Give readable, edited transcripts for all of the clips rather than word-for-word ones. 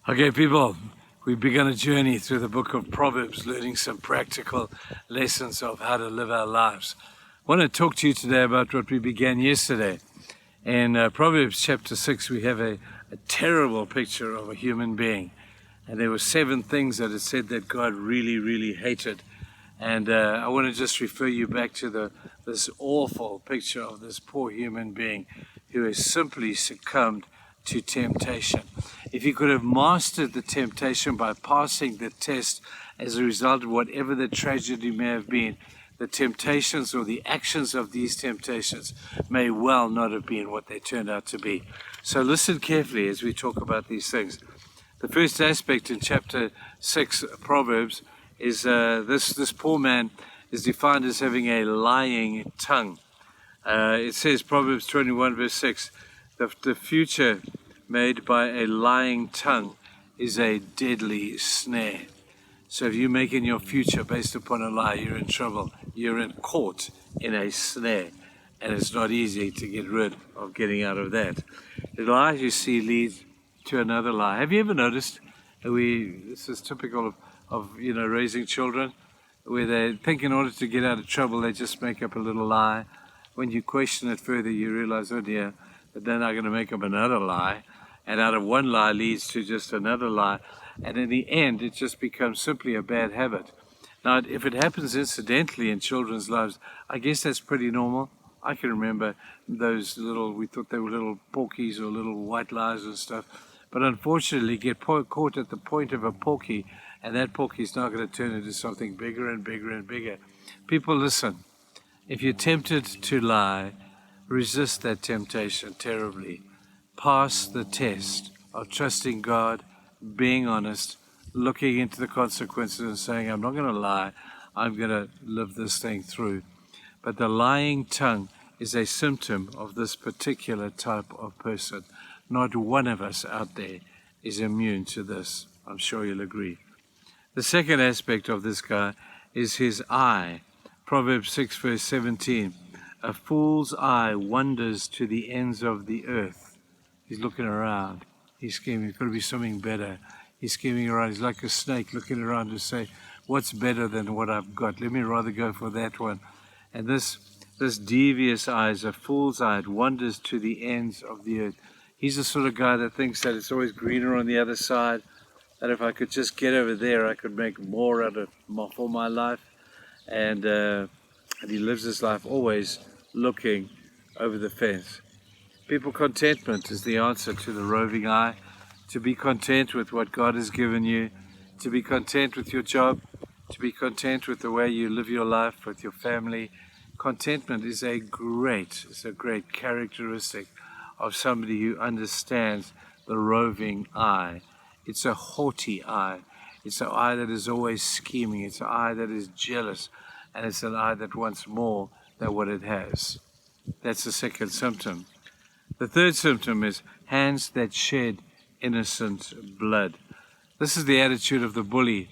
Okay, people, we've begun a journey through the book of Proverbs, learning some practical lessons of how to live our lives. I want to talk to you today about what we began yesterday. In Proverbs chapter 6, we have a terrible picture of a human being. And there were 7 things that it said that God really, really hated. And I want to just refer you back to this awful picture of this poor human being who has simply succumbed to temptation. If he could have mastered the temptation by passing the test as a result of whatever the tragedy may have been, the temptations or the actions of these temptations may well not have been what they turned out to be. So listen carefully as we talk about these things. The first aspect in chapter 6 Proverbs is this poor man is defined as having a lying tongue. It says, Proverbs 21 verse 6, the future made by a lying tongue is a deadly snare. So if you're making your future based upon a lie, you're in trouble. You're caught in a snare. And it's not easy to get rid of getting out of that. The lie, you see, leads to another lie. Have you ever noticed, this is typical of raising children, where they think in order to get out of trouble, they just make up a little lie. When you question it further, you realize, oh dear, that they're not going to make up another lie. And out of one lie leads to just another lie. And in the end, it just becomes simply a bad habit. Now, if it happens incidentally in children's lives, I guess that's pretty normal. I can remember those we thought they were little porkies or little white lies and stuff. But unfortunately, get caught at the point of a porky, and that porky is now going to turn into something bigger and bigger and bigger. People, listen. If you're tempted to lie, resist that temptation terribly. Pass the test of trusting God, being honest, looking into the consequences and saying, I'm not going to lie, I'm going to live this thing through. But the lying tongue is a symptom of this particular type of person. Not one of us out there is immune to this. I'm sure you'll agree. The second aspect of this guy is his eye. Proverbs 6 verse 17. A fool's eye wanders to the ends of the earth. He's looking around. He's scheming. There's got to be something better. He's scheming around. He's like a snake looking around to say, what's better than what I've got? Let me rather go for that one. And this devious eye is a fool's eye. It wanders to the ends of the earth. He's the sort of guy that thinks that it's always greener on the other side, that if I could just get over there, I could make more out of for my life. And he lives his life always looking over the fence. People, contentment is the answer to the roving eye. To be content with what God has given you, to be content with your job, to be content with the way you live your life with your family. Contentment is a great characteristic of somebody who understands the roving eye. It's a haughty eye. It's an eye that is always scheming. It's an eye that is jealous. And it's an eye that wants more than what it has. That's the second symptom. The third symptom is hands that shed innocent blood. This is the attitude of the bully.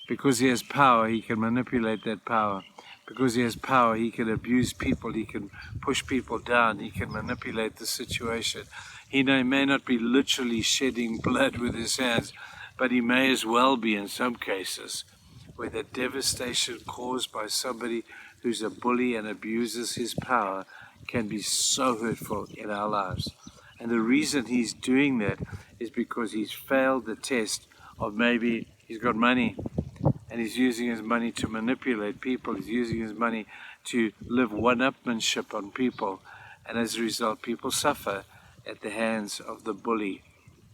Because he has power, he can manipulate that power. Because he has power, he can abuse people, he can push people down, he can manipulate the situation. He may not be literally shedding blood with his hands, but he may as well be in some cases, where the devastation caused by somebody who's a bully and abuses his power can be so hurtful in our lives. And the reason he's doing that is because he's failed the test of maybe he's got money and he's using his money to manipulate people. He's using his money to live one-upmanship on people. And as a result, people suffer at the hands of the bully.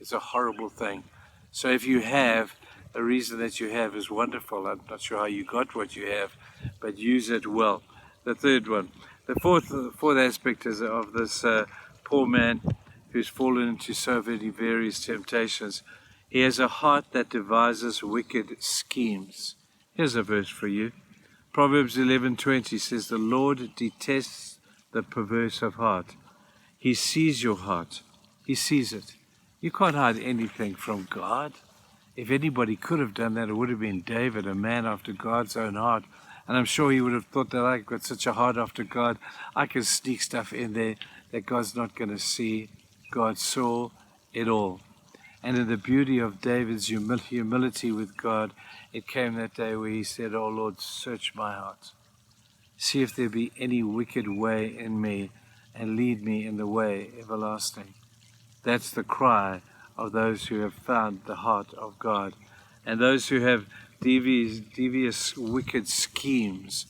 It's a horrible thing. So if you have, the reason that you have is wonderful. I'm not sure how you got what you have, but use it well. The third one. The fourth aspect is of this poor man who's fallen into so many various temptations. He has a heart that devises wicked schemes. Here's a verse for you. Proverbs 11:20 says, the Lord detests the perverse of heart. He sees your heart. He sees it. You can't hide anything from God. If anybody could have done that, it would have been David, a man after God's own heart. And I'm sure he would have thought that I've got such a heart after God, I can sneak stuff in there that God's not going to see. God saw it all. And in the beauty of David's humility with God, it came that day where he said, "Oh Lord, search my heart. See if there be any wicked way in me, and lead me in the way everlasting." That's the cry of those who have found the heart of God. And those who have devious, wicked schemes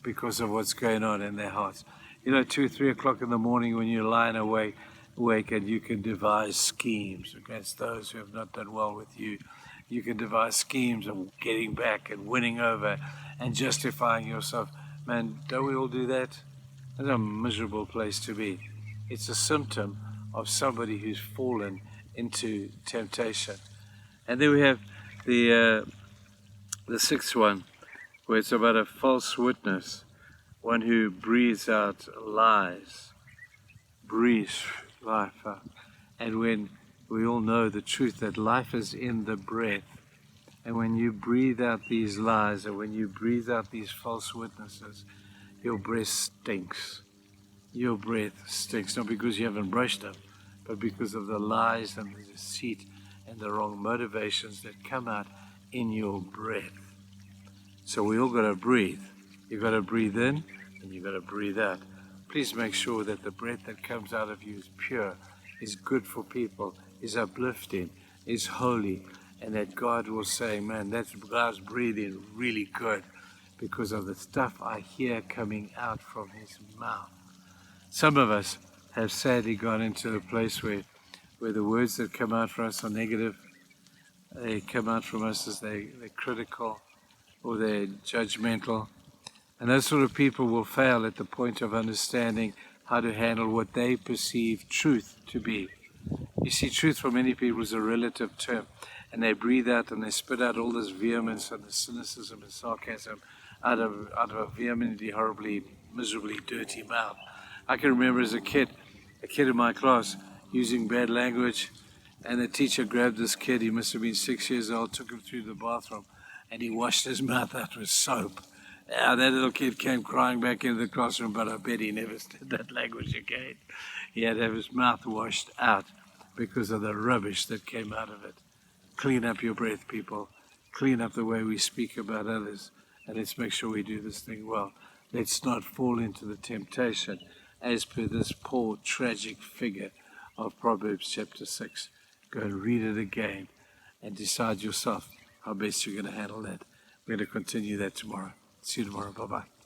because of what's going on in their hearts. 2, 3 o'clock in the morning when you're lying awake and you can devise schemes against those who have not done well with you. You can devise schemes of getting back and winning over and justifying yourself. Man, don't we all do that? That's a miserable place to be. It's a symptom of somebody who's fallen into temptation. And then we have the sixth one, where it's about a false witness, one who breathes out lies, breathes life out. And when we all know the truth that life is in the breath, and when you breathe out these lies, or when you breathe out these false witnesses, your breath stinks. Your breath stinks, not because you haven't brushed up, but because of the lies and the deceit and the wrong motivations that come out in your breath. So we all got to breathe. You've got to breathe in and you've got to breathe out. Please make sure that the breath that comes out of you is pure, is good for people, is uplifting, is holy, and that God will say, man, that guy's breathing really good because of the stuff I hear coming out from his mouth. Some of us have sadly gone into a place where the words that come out from us are negative. They come out from us as they're critical or they're judgmental. And those sort of people will fail at the point of understanding how to handle what they perceive truth to be. You see, truth for many people is a relative term, and they breathe out and they spit out all this vehemence and the cynicism and sarcasm out of a vehemently, horribly, miserably dirty mouth. I can remember as a kid in my class using bad language, and the teacher grabbed this kid, he must have been 6 years old, took him through the bathroom, and he washed his mouth out with soap. That little kid came crying back into the classroom, but I bet he never said that language again. He had to have his mouth washed out because of the rubbish that came out of it. Clean up your breath, people. Clean up the way we speak about others. And let's make sure we do this thing well. Let's not fall into the temptation as per this poor, tragic figure of Proverbs chapter 6. Go and read it again and decide yourself how best you're going to handle that. We're going to continue that tomorrow. See you tomorrow. Bye-bye.